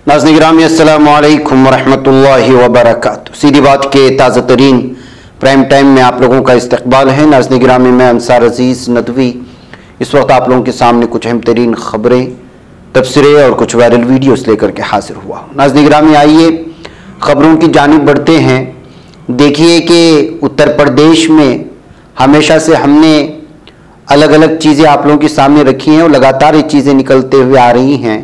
नाज़रीन गिरामी अस्सलामु अलैकुम वरहमतुल्लाहि वबरकातुहू। सीधी बात के ताज़ा तरीन प्राइम टाइम में आप लोगों का इस्तकबाल है। नाज़रीन गिरामी, मैं अंसार अजीज़ नदवी इस वक्त आप लोगों के सामने कुछ अहम तरीन खबरें, तबसरे और कुछ वायरल वीडियोस लेकर के हाजिर हुआ। नाज़रीन गिरामी, आइए खबरों की जानिब बढ़ते हैं। देखिए कि उत्तर प्रदेश में हमेशा से हमने अलग अलग चीज़ें आप लोगों के सामने रखी हैं और लगातार ये चीज़ें निकलते हुए आ रही हैं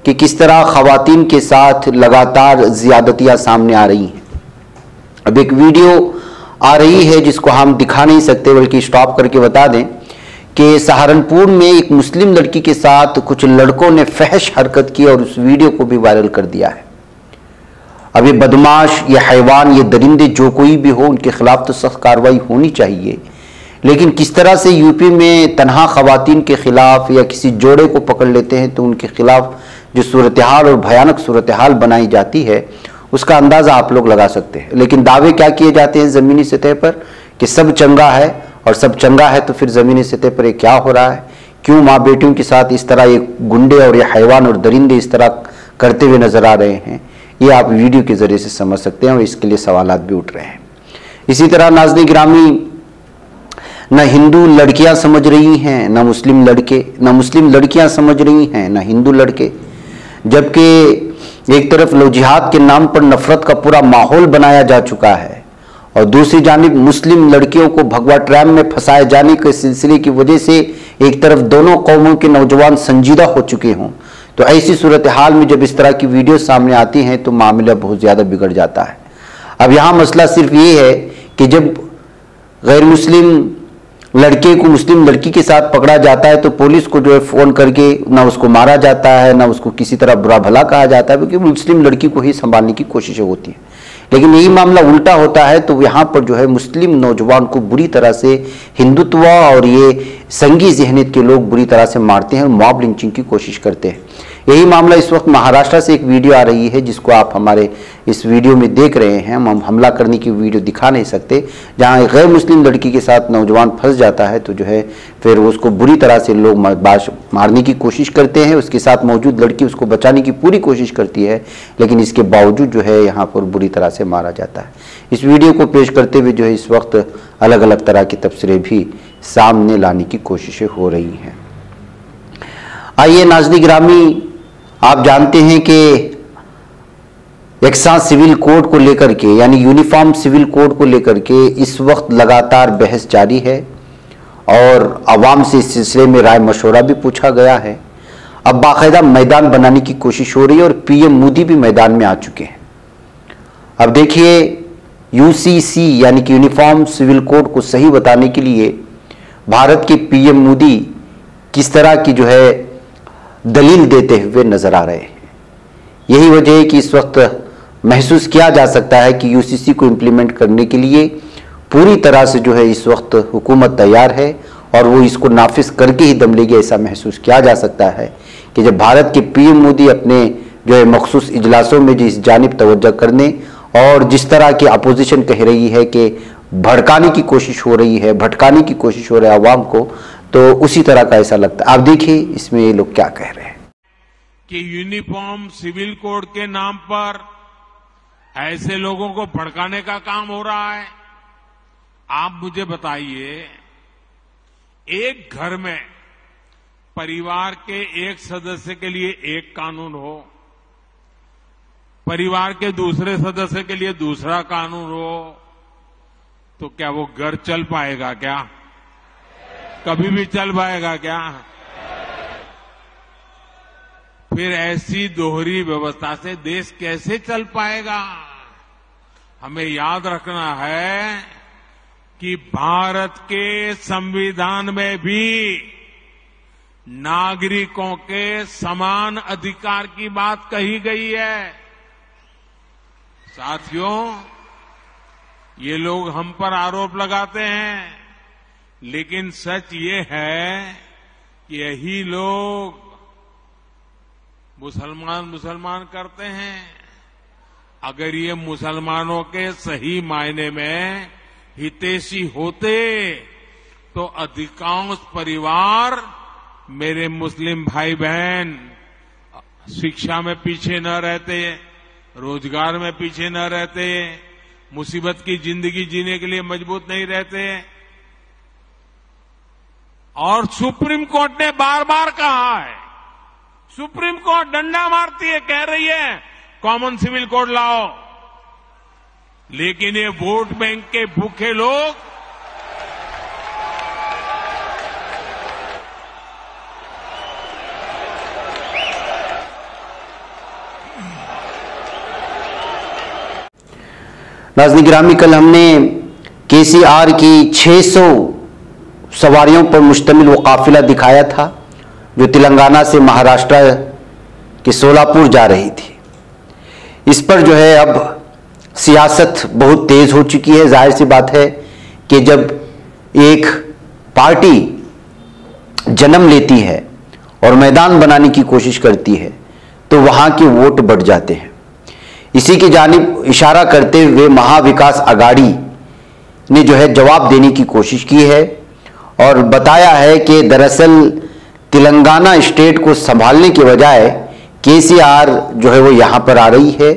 कि किस तरह ख़वातीन के साथ लगातार ज़्यादतियाँ सामने आ रही हैं। अब एक वीडियो आ रही है जिसको हम दिखा नहीं सकते, बल्कि स्टॉप करके बता दें कि सहारनपुर में एक मुस्लिम लड़की के साथ कुछ लड़कों ने फहश हरकत की और उस वीडियो को भी वायरल कर दिया है। अब ये बदमाश, ये हैवान, ये दरिंदे जो कोई भी हो, उनके खिलाफ तो सख्त कार्रवाई होनी चाहिए। लेकिन किस तरह से यूपी में तनहा ख़वातीन के खिलाफ या किसी जोड़े को पकड़ लेते हैं तो उनके खिलाफ जो सूरत हाल और भयानक सूरत हाल बनाई जाती है उसका अंदाज़ा आप लोग लगा सकते हैं। लेकिन दावे क्या किए जाते हैं ज़मीनी सतह पर कि सब चंगा है, और सब चंगा है तो फिर ज़मीनी सतह पर ये क्या हो रहा है, क्यों माँ बेटियों के साथ इस तरह ये गुंडे और ये हैवान और दरिंदे इस तरह करते हुए नज़र आ रहे हैं, ये आप वीडियो के ज़रिए से समझ सकते हैं और इसके लिए सवालात भी उठ रहे हैं। इसी तरह नाज़रीन गिरामी, न हिंदू लड़कियां समझ रही हैं, न मुस्लिम लड़के, न मुस्लिम लड़कियां समझ रही हैं, न हिंदू लड़के। जबकि एक तरफ लव जिहाद के नाम पर नफरत का पूरा माहौल बनाया जा चुका है और दूसरी जानिब मुस्लिम लड़कियों को भगवा ट्रैप में फंसाए जाने के सिलसिले की वजह से एक तरफ दोनों कौमों के नौजवान संजीदा हो चुके हों, तो ऐसी सूरत हाल में जब इस तरह की वीडियो सामने आती हैं तो मामला बहुत ज़्यादा बिगड़ जाता है। अब यहाँ मसला सिर्फ ये है कि जब गैर मुस्लिम लड़के को मुस्लिम लड़की के साथ पकड़ा जाता है तो पुलिस को जो है फ़ोन करके ना उसको मारा जाता है, ना उसको किसी तरह बुरा भला कहा जाता है, क्योंकि मुस्लिम लड़की को ही संभालने की कोशिशें होती हैं। लेकिन यही मामला उल्टा होता है तो यहाँ पर जो है मुस्लिम नौजवान को बुरी तरह से हिंदुत्व और ये संघी ज़हनियत के लोग बुरी तरह से मारते हैं और मॉब लिंचिंग की कोशिश करते हैं। यही मामला इस वक्त महाराष्ट्र से एक वीडियो आ रही है जिसको आप हमारे इस वीडियो में देख रहे हैं। हम हमला करने की वीडियो दिखा नहीं सकते, जहां एक गैर मुस्लिम लड़की के साथ नौजवान फंस जाता है तो जो है फिर उसको बुरी तरह से लोग मारने की कोशिश करते हैं। उसके साथ मौजूद लड़की उसको बचाने की पूरी कोशिश करती है, लेकिन इसके बावजूद जो है यहाँ पर बुरी तरह से मारा जाता है। इस वीडियो को पेश करते हुए जो है इस वक्त अलग अलग तरह के तबसरे भी सामने लाने की कोशिशें हो रही हैं। आइए नाज़रीन गिरामी, आप जानते हैं कि यकसा सिविल कोड को लेकर के, यानी यूनिफॉर्म सिविल कोड को लेकर के इस वक्त लगातार बहस जारी है और आवाम से इस सिलसिले में राय मशवरा भी पूछा गया है। अब बाकायदा मैदान बनाने की कोशिश हो रही है और पीएम मोदी भी मैदान में आ चुके हैं। अब देखिए, यूसीसी यानी कि यूनिफॉर्म सिविल कोड को सही बताने के लिए भारत के पीएम मोदी किस तरह की जो है दलील देते हुए नजर आ रहे हैं। यही वजह है कि इस वक्त महसूस किया जा सकता है कि यूसीसी को इम्प्लीमेंट करने के लिए पूरी तरह से जो है इस वक्त हुकूमत तैयार है और वो इसको नाफिज करके ही दम लेगी। ऐसा महसूस किया जा सकता है कि जब भारत के पीएम मोदी अपने जो है मखसूस इजलासों में जिस जानिब तवज्जो करने और जिस तरह की अपोजिशन कह रही है कि भड़काने की कोशिश हो रही है, भटकाने की कोशिश हो रही है आवाम को, तो उसी तरह का ऐसा लगता है। आप देखिए इसमें ये लोग क्या कह रहे हैं कि यूनिफॉर्म सिविल कोड के नाम पर ऐसे लोगों को भड़काने का काम हो रहा है। आप मुझे बताइए, एक घर में परिवार के एक सदस्य के लिए एक कानून हो, परिवार के दूसरे सदस्य के लिए दूसरा कानून हो, तो क्या वो घर चल पाएगा? क्या कभी भी चल पाएगा क्या? फिर ऐसी दोहरी व्यवस्था से देश कैसे चल पाएगा? हमें याद रखना है कि भारत के संविधान में भी नागरिकों के समान अधिकार की बात कही गई है। साथियों, ये लोग हम पर आरोप लगाते हैं, लेकिन सच ये है कि यही लोग मुसलमान करते हैं। अगर ये मुसलमानों के सही मायने में हितैषी होते तो अधिकांश परिवार, मेरे मुस्लिम भाई बहन, शिक्षा में पीछे न रहते, रोजगार में पीछे न रहते, मुसीबत की जिंदगी जीने के लिए मजबूत नहीं रहते। और सुप्रीम कोर्ट ने बार बार कहा है, सुप्रीम कोर्ट डंडा मारती है, कह रही है कॉमन सिविल कोड लाओ, लेकिन ये वोट बैंक के भूखे लोग नाज़रीन गिरामी, कल हमने केसीआर की 600 सवारियों पर मुश्तमिल वो काफिला दिखाया था जो तेलंगाना से महाराष्ट्र के सोलापुर जा रही थी। इस पर जो है अब सियासत बहुत तेज हो चुकी है। जाहिर सी बात है कि जब एक पार्टी जन्म लेती है और मैदान बनाने की कोशिश करती है तो वहां के वोट बढ़ जाते हैं। इसी की जानिब इशारा करते हुए महाविकास आघाड़ी ने जो है जवाब देने की कोशिश की है और बताया है कि दरअसल तेलंगाना स्टेट को संभालने के बजाय केसीआर जो है वो यहां पर आ रही है।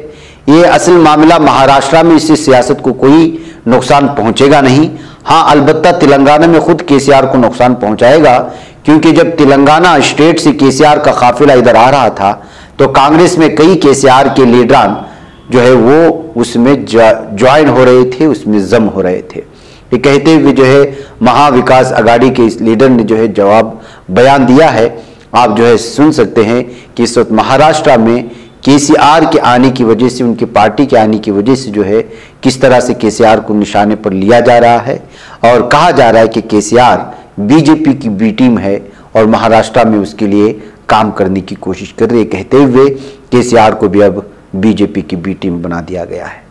ये असल मामला महाराष्ट्र में, इससे सियासत को कोई नुकसान पहुंचेगा नहीं। हाँ, अलबत्ता तेलंगाना में खुद केसीआर को नुकसान पहुंचाएगा, क्योंकि जब तेलंगाना स्टेट से केसीआर का काफिला इधर आ रहा था तो कांग्रेस में कई केसीआर के लीडरान जो है वो उसमें ज्वाइन हो रहे थे, उसमें जम हो रहे थे। ये कहते हुए जो है महाविकास आघाड़ी के इस लीडर ने जो है जवाब बयान दिया है। आप जो है सुन सकते हैं कि इस वक्त महाराष्ट्र में केसीआर के आने की वजह से, उनकी पार्टी के आने की वजह से जो है किस तरह से केसीआर को निशाने पर लिया जा रहा है और कहा जा रहा है कि केसीआर बीजेपी की बी टीम है और महाराष्ट्र में उसके लिए काम करने की कोशिश कर रही है, कहते हुए केसीआर को भी अब बीजेपी की बी टीम बना दिया गया है।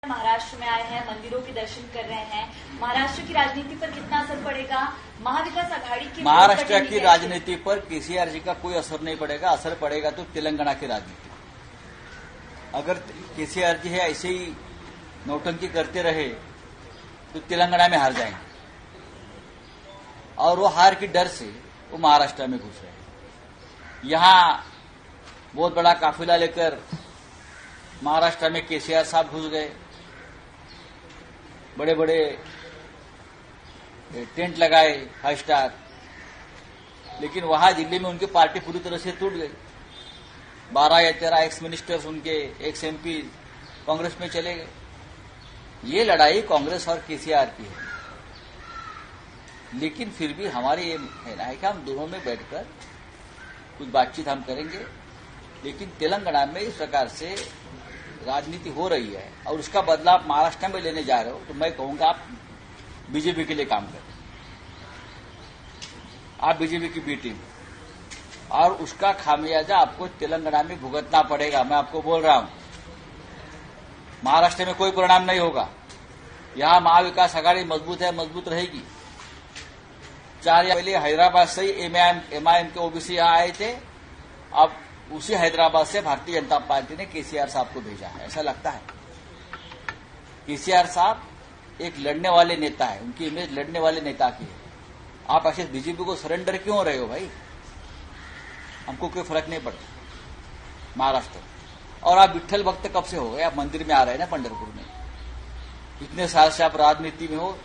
महाराष्ट्र में आए हैं, मंदिरों के दर्शन कर रहे हैं, महाराष्ट्र की राजनीति पर कितना असर पड़ेगा? महाविकास आघाड़ी की महाराष्ट्र की राजनीति पर केसीआर जी का कोई असर नहीं पड़ेगा। असर पड़ेगा तो तेलंगाना की राजनीति। अगर केसीआर जी है ऐसे ही नौटंकी करते रहे तो तेलंगाना में हार जाएंगे और वो हार की डर से वो महाराष्ट्र में घुस रहे। यहां बहुत बड़ा काफिला लेकर महाराष्ट्र में केसीआर साहब घुस गए, बड़े बड़े टेंट लगाए 5 स्टार, लेकिन वहां दिल्ली में उनकी पार्टी पूरी तरह से टूट गई। 12 या 13 एक्स मिनिस्टर्स, उनके एक्स एमपी कांग्रेस में चले गए। ये लड़ाई कांग्रेस और केसीआर की है, लेकिन फिर भी हमारी ये कहना है कि हम दोनों में बैठकर कुछ बातचीत हम करेंगे। लेकिन तेलंगाना में इस प्रकार से राजनीति हो रही है और उसका बदला आप महाराष्ट्र में लेने जा रहे हो, तो मैं कहूंगा आप बीजेपी के लिए काम करें। आप बीजेपी की बी टीम, और उसका खामियाजा आपको तेलंगाना में भुगतना पड़ेगा। मैं आपको बोल रहा हूं, महाराष्ट्र में कोई परिणाम नहीं होगा। यहां महाविकास आघाड़ी मजबूत है, मजबूत रहेगी। 4 या पहले हैदराबाद से ही एमआईएम के ओबीसी यहां आए थे, अब उसी हैदराबाद से भारतीय जनता पार्टी ने केसीआर साहब को भेजा है। ऐसा लगता है केसीआर साहब एक लड़ने वाले नेता है, उनकी इमेज लड़ने वाले नेता की है। आप ऐसे बीजेपी को सरेंडर क्यों हो रहे हो भाई? हमको कोई फर्क नहीं पड़ता महाराष्ट्र। और आप विट्ठल भक्त कब से हो गए? आप मंदिर में आ रहे हैं ना पंढरपुर में। इतने साल से आप राजनीति में हो,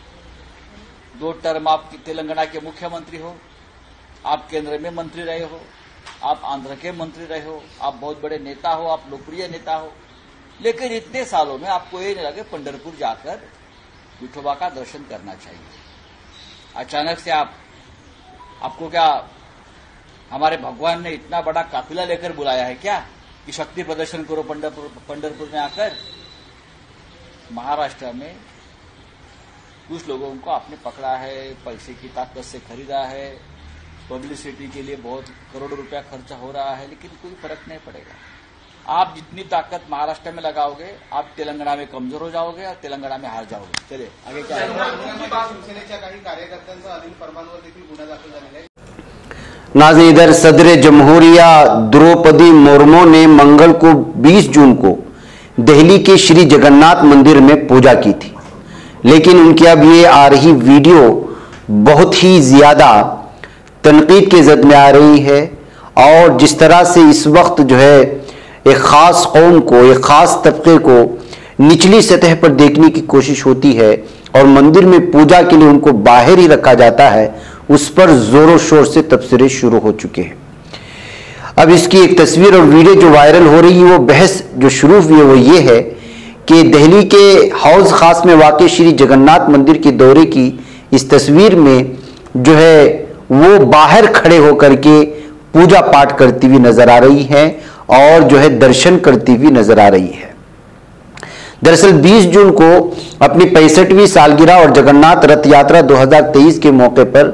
2 टर्म आप तेलंगाना के मुख्यमंत्री हो, आप केंद्र में मंत्री रहे हो, आप आंध्र के मंत्री रहे हो, आप बहुत बड़े नेता हो, आप लोकप्रिय नेता हो, लेकिन इतने सालों में आपको ये नहीं लगे पंढरपुर जाकर विठोबा का दर्शन करना चाहिए। अचानक से आपको क्या हमारे भगवान ने इतना बड़ा काफिला लेकर बुलाया है क्या कि शक्ति प्रदर्शन करो पंढरपुर में आकर? महाराष्ट्र में कुछ लोगों को आपने पकड़ा है, पैसे की ताकत से खरीदा है, पब्लिसिटी के लिए बहुत करोड़ों रुपया खर्चा हो रहा है, लेकिन कोई फर्क नहीं पड़ेगा। आप जितनी ताकत महाराष्ट्र में लगाओगे, आप तेलंगाना में कमजोर हो जाओगे और तेलंगाना में हार जाओगे। चलिए आगे क्या है? नाज़रीन, इधर सदर जमहूरिया द्रौपदी मुर्मू ने मंगल को 20 जून को दिल्ली के श्री जगन्नाथ मंदिर में पूजा की थी, लेकिन उनकी अब ये आ रही वीडियो बहुत ही ज्यादा तनकीद के जद में आ रही है और जिस तरह से इस वक्त जो है एक ख़ास कौम को, एक ख़ास तबके को निचली सतह पर देखने की कोशिश होती है और मंदिर में पूजा के लिए उनको बाहर ही रखा जाता है, उस पर जोरों शोर से तबसरे शुरू हो चुके हैं। अब इसकी एक तस्वीर और वीडियो जो वायरल हो रही है, वो बहस जो शुरू हुई है वो ये है कि दिल्ली के हौज खास में वाक़ श्री जगन्नाथ मंदिर के दौरे की इस तस्वीर में जो है वो बाहर खड़े होकर के पूजा पाठ करती हुई नजर आ रही है और जो है दर्शन करती हुई नजर आ रही है। दरअसल 20 जून को अपनी 65वीं सालगिरह और जगन्नाथ रथ यात्रा 2023 के मौके पर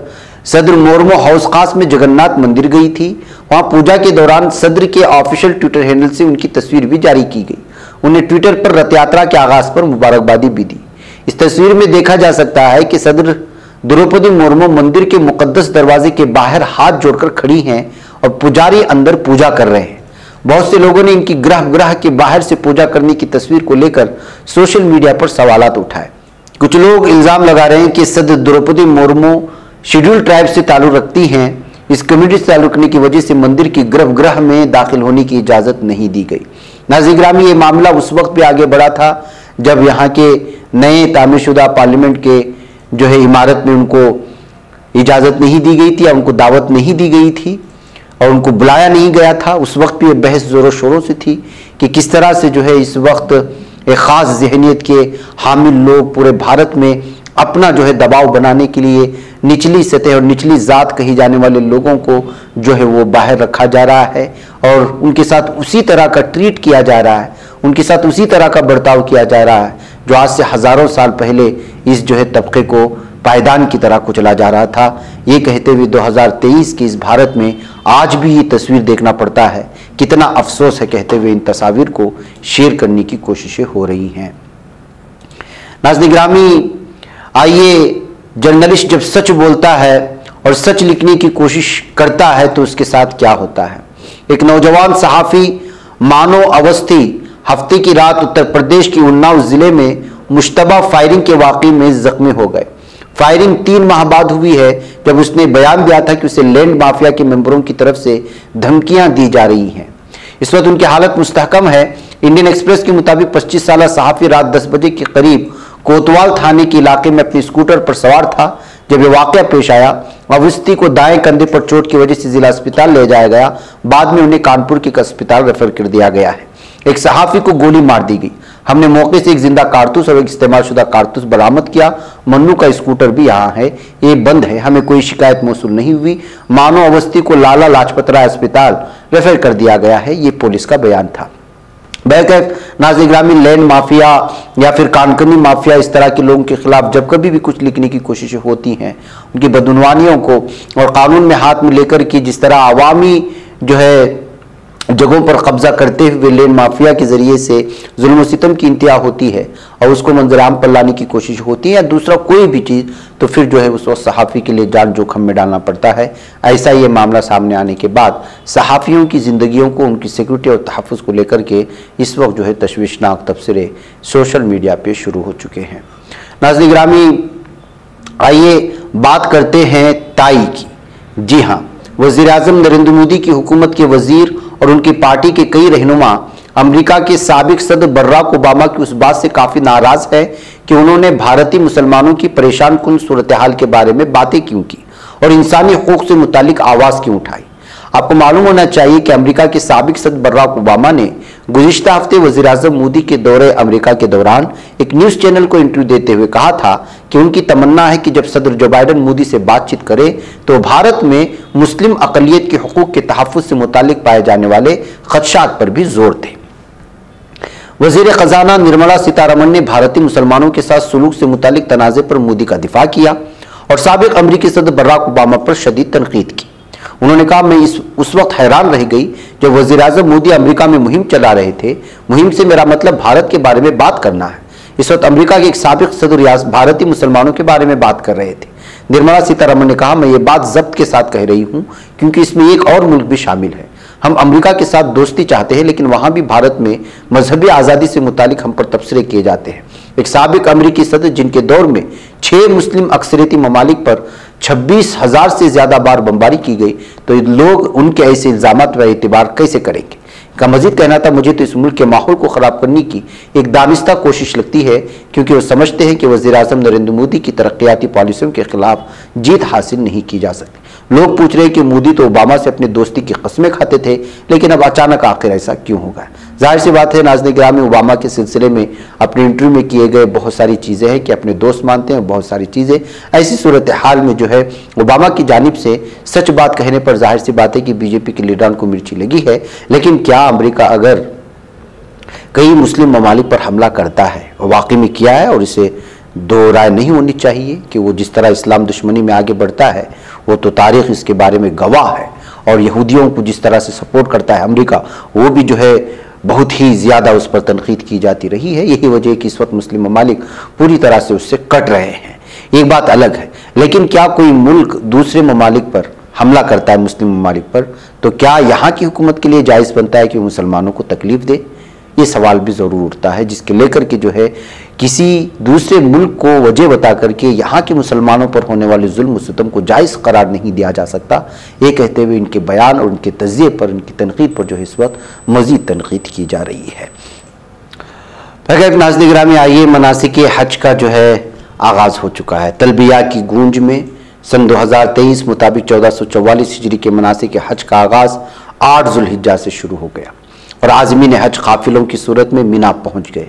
सदर मोर्मो हाउस खास में जगन्नाथ मंदिर गई थी। वहां पूजा के दौरान सदर के ऑफिशियल ट्विटर हैंडल से उनकी तस्वीर भी जारी की गई। उन्हें ट्विटर पर रथ यात्रा के आगाज पर मुबारकबादी भी दी। इस तस्वीर में देखा जा सकता है कि सदर द्रौपदी मुर्मू मंदिर के मुकद्दस दरवाजे के बाहर हाथ जोड़कर खड़ी हैं और पुजारी अंदर पूजा कर रहे हैं। बहुत से लोगों ने इनकी गृह के बाहर से पूजा करने की तस्वीर को लेकर सोशल मीडिया पर सवालात उठाए। कुछ लोग इल्जाम लगा रहे हैं कि सदर द्रौपदी मुर्मू शेड्यूल ट्राइब से ताल्लुक रखती हैं। इस कम्युनिटी से ताल्लुक रखने की वजह से मंदिर की गर्भगृह में दाखिल होने की इजाजत नहीं दी गई। नाज़रीन गिरामी, ये मामला उस वक्त भी आगे बढ़ा था जब यहाँ के नए तामीरशुदा पार्लियामेंट के जो है इमारत में उनको इजाजत नहीं दी गई थी या उनको दावत नहीं दी गई थी और उनको बुलाया नहीं गया था। उस वक्त भी ये बहस जोरों शोरों से थी कि किस तरह से जो है इस वक्त एक खास जहनियत के हामिल लोग पूरे भारत में अपना जो है दबाव बनाने के लिए निचली सतह और निचली जात कही जाने वाले लोगों को जो है वो बाहर रखा जा रहा है और उनके साथ उसी तरह का ट्रीट किया जा रहा है, उनके साथ उसी तरह का बर्ताव किया जा रहा है जो आज से हजारों साल पहले इस जो है तबके को पायदान की तरह कुचला जा रहा था। ये कहते हुए 2023 के इस भारत में आज भी ये तस्वीर देखना पड़ता है। कितना अफसोस है कहते हुए इन तस्वीर को शेयर करने की कोशिशें हो रही हैं। नाज़रीन गिरामी, आइए, जर्नलिस्ट जब सच बोलता है और सच लिखने की कोशिश करता है तो उसके साथ क्या होता है। एक नौजवान सहाफ़ी मानो अवस्थी हफ्ते की रात उत्तर प्रदेश के उन्नाव जिले में मुश्तबा फायरिंग के वाक़े में जख्मी हो गए। फायरिंग 3 माह बाद हुई है जब उसने बयान दिया था कि उसे लैंड माफिया के मेंबरों की तरफ से धमकियां दी जा रही हैं। इस वक्त उनकी हालत मुस्तहकम है। इंडियन एक्सप्रेस के मुताबिक 25 साला सहाफ़ी रात 10 बजे के करीब कोतवाल थाने के इलाके में अपने स्कूटर पर सवार था जब यह वाकया पेश आया। अवस्थी को दाएं कंधे पर चोट की वजह से जिला अस्पताल ले जाया गया। बाद में उन्हें कानपुर के एक अस्पताल रेफर कर दिया गया है। एक सहाफ़ी को गोली मार दी गई। हमने मौके से एक जिंदा कारतूस और एक इस्तेमालशुदा कारतूस बरामद किया। मन्नू का स्कूटर भी यहाँ है, ये बंद है। हमें कोई शिकायत मौसूल नहीं हुई। मानो अवस्थी को लाला लाजपत राय अस्पताल रेफर कर दिया गया है। ये पुलिस का बयान था। नाज़रीन गिरामी, लैंड माफिया या फिर कानकनी माफिया, इस तरह के लोगों के खिलाफ जब कभी भी कुछ लिखने की कोशिशें होती हैं, उनकी बदउनवानियों को और कानून में हाथ में लेकर के जिस तरह आवामी जो है जगहों पर कब्जा करते हुए लैंड माफिया के जरिए से जुल्म और सितम की इंतहा होती है और उसको मंजराम पर लाने की कोशिश होती है या दूसरा कोई भी चीज़, तो फिर जो है उस वक्त सहाफ़ी के लिए जान जोखम में डालना पड़ता है। ऐसा ये मामला सामने आने के बाद सहाफ़ियों की ज़िंदगियों को, उनकी सिक्योरिटी और तहफ़्फ़ुज़ को लेकर के इस वक्त जो है तशवीशनाक तबसरे सोशल मीडिया पर शुरू हो चुके हैं। नाज़रीन गिरामी, आइए बात करते हैं ताई की। जी हाँ, वज़ीर-ए-आज़म नरेंद्र मोदी की हुकूमत के वज़ीर और उनकी पार्टी के कई रहनुमा अमेरिका के साबिक सदर बराक ओबामा की उस बात से काफ़ी नाराज़ है कि उन्होंने भारतीय मुसलमानों की परेशान कुन सूरत हाल के बारे में बातें क्यों की और इंसानी हकूक़ से मुतालिक आवाज़ क्यों उठाई। आपको मालूम होना चाहिए कि अमेरिका के साबिक सदर बराक ओबामा ने गुज़िश्ता हफ्ते वज़ीर-ए-आज़म मोदी के दौरे अमेरिका के दौरान एक न्यूज़ चैनल को इंटरव्यू देते हुए कहा था कि उनकी तमन्ना है कि जब सदर जो बाइडन मोदी से बातचीत करे तो भारत में मुस्लिम अक़लियत के हकूक़ के तहफ़्फ़ुज़ से मुतालिक पाए जाने वाले ख़दशात पर भी जोर दें। वज़ीर ख़ज़ाना निर्मला सीतारमण ने भारतीय मुसलमानों के साथ सुलूक से मुतालिक तनाज़े पर मोदी का दिफा किया और साबिक अमरीकी सदर बराक ओबामा पर शदीद तनकीद की। उन्होंने कहा, मैं उस वक्त हैरान रह गई जब वज़ीर-ए-आज़म मोदी अमेरिका में मुहिम चला रहे थे। मुहिम से मेरा मतलब भारत के बारे में बात करना है। इस वक्त अमेरिका के एक साबिक सदर भारतीय मुसलमानों के बारे में बात कर रहे थे। निर्मला सीतारमण ने कहा, मैं ये बात ज़ब्त के साथ कह रही हूँ क्योंकि इसमें एक और मुल्क भी शामिल है। हम अमेरिका के साथ दोस्ती चाहते हैं लेकिन वहाँ भी भारत में मजहबी आज़ादी से मुतालिक हम पर तबसरे किए जाते हैं। एक साबिक अमेरिकी सदर जिनके दौर में 6 मुस्लिम अक्सरियती ममालिक पर 26,000 से ज्यादा बार बमबारी की गई, तो लोग उनके ऐसे इल्जामात पर एतबार कैसे करेंगे। का मजीद कहना था, मुझे तो इस मुल्क के माहौल को खराब करने की एक दानिस्ता कोशिश लगती है, क्योंकि वो समझते हैं कि वज़ीर-ए-आज़म नरेंद्र मोदी की तरक्याती पॉलिसियों के खिलाफ जीत हासिल नहीं की जा सकती। लोग पूछ रहे हैं कि मोदी तो ओबामा से अपनी दोस्ती की कस्में खाते थे, लेकिन अब अचानक आखिर ऐसा क्यों होगा। जाहिर सी बात है, नाज़रीन गिरामी, ओबामा के सिलसिले में अपने इंटरव्यू में किए गए बहुत सारी चीज़ें हैं कि अपने दोस्त मानते हैं, बहुत सारी चीज़ें। ऐसी सूरत हाल में जो है ओबामा की जानिब से सच बात कहने पर जाहिर सी बात है कि बीजेपी के लीडरान को मिर्ची लगी है। लेकिन क्या अमेरिका अगर कई मुस्लिम ममालिक पर हमला करता है, और वाकई में किया है, और इसे दो राय नहीं होनी चाहिए कि वो जिस तरह इस्लाम दुश्मनी में आगे बढ़ता है, वो तो तारीख इसके बारे में गवाह है। और यहूदियों को जिस तरह से सपोर्ट करता है अमेरिका, वो भी जो है बहुत ही ज़्यादा उस पर तनकीद की जाती रही है। यही वजह है कि इस वक्त मुस्लिम ममालिक पूरी तरह से उससे कट रहे हैं। एक बात अलग है, लेकिन क्या कोई मुल्क दूसरे ममालिक पर हमला करता है, मुस्लिम ममालिक पर, तो क्या यहाँ की हुकूमत के लिए जायज़ बनता है कि मुसलमानों को तकलीफ दे? ये सवाल भी ज़रूर उठता है, जिसके लेकर के जो है किसी दूसरे मुल्क को वजह बता करके यहाँ के मुसलमानों पर होने वाले जुल्म सितम को जायज़ करार नहीं दिया जा सकता। ये कहते हुए इनके बयान और इनके तज़िये पर, इनकी तनकीद पर जो है इस वक्त मज़ीद तनकीद की जा रही है। फिर नाज़रीन गिरामी, आइए, मनासिक हज का जो है आगाज़ हो चुका है। तलबिया की गूंज में सन 2023 मुताबिक 1444 हिजरी के मनासिक हज का आगाज़ 8 ज़ुल्हिज्जा से शुरू हो गया, और आज़मीन हज काफिलों की सूरत में मिना पहुँच गए,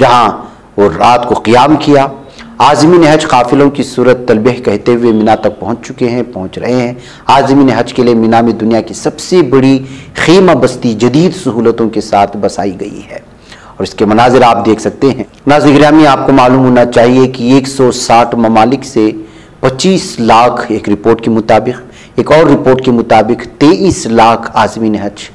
जहाँ वो रात को क़ियाम किया। आज़मीन हज काफिलों की सूरत तलबीह कहते हुए मिना तक पहुँच चुके हैं, पहुँच रहे हैं। आज़मीन हज के लिए मिना में दुनिया की सबसे बड़ी खीमा बस्ती जदीद सहूलतों के साथ बसाई गई है, और इसके मनाजिर आप देख सकते हैं। नाज़रीन गिरामी, आपको मालूम होना चाहिए कि 160 ममालिक से 25 लाख एक रिपोर्ट के मुताबिक, एक और रिपोर्ट के मुताबिक 23 लाख आज़मीन हज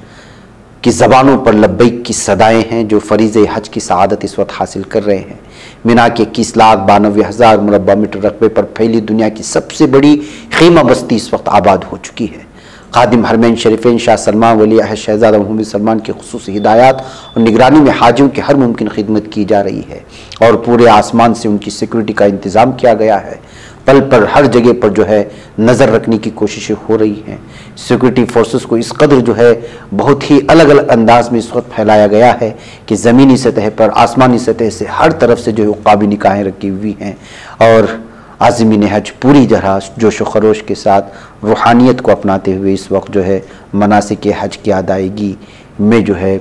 की ज़बानों पर लब्बैक की सदाएँ हैं, जो फ़रीज़ हज की सआदत इस वक्त हासिल कर रहे हैं। मिना के 21,92,000 मुरब्बा मीटर रकबे पर फैली दुनिया की सबसे बड़ी खीमा बस्ती इस वक्त आबाद हो चुकी है। खादिम हरमैन शरीफैन शाह सलमान वली अहद शहज़ादा मोहम्मद सलमान की खुसूसी हिदायत और निगरानी में हाजियों की हर मुमकिन खिदमत की जा रही है, और पूरे आसमान से उनकी सिक्योरिटी का इंतज़ाम किया गया है। पल पर हर जगह पर जो है नज़र रखने की कोशिशें हो रही हैं। सिक्योरिटी फोर्सेस को इस कदर जो है बहुत ही अलग अलग अंदाज में इस वक्त फैलाया गया है कि ज़मीनी सतह पर, आसमानी सतह से हर तरफ से जो है उक़ाबी निगाहें रखी हुई हैं, और आज़मीन हज पूरी तरह जोश व खरोश के साथ रूहानियत को अपनाते हुए इस वक्त जो है मनासिक हज की अदायगी में जो है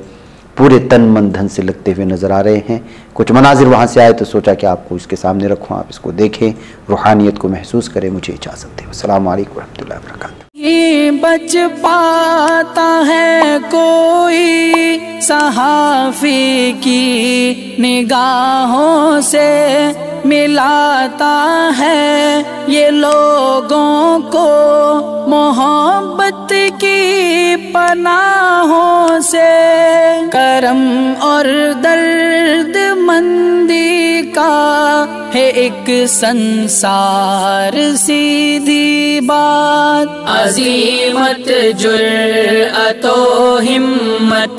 पूरे तन मन धन से लगते हुए नज़र आ रहे हैं। कुछ मनाजिर वहाँ से आए तो सोचा कि आपको इसके सामने रखूँ, आप इसको देखें, रूहानियत को महसूस करें। मुझे इजाज़त दें। अस्सलाम वालेकुम रहमतुल्लाहि व बरकातुहू। ये बच पाता है कोई सहाफ़ी की निगाहों से, मिलाता है ये लोगों को मोहब्बत की पनाहों से। करम और दर्द मंदी का है एक संसार सीधी बात, अज़ीमत जुर्अतो हिम्मत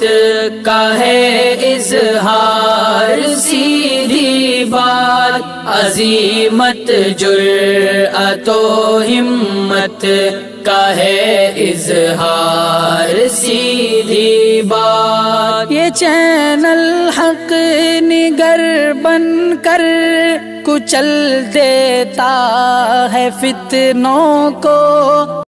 का है इज़हार सीधी बात, अज़ीमत जुर्अतो हिम्मत का है इज़हार सीधी बात। ये चैनल हक निगर बनकर कुचल देता है फितनों को।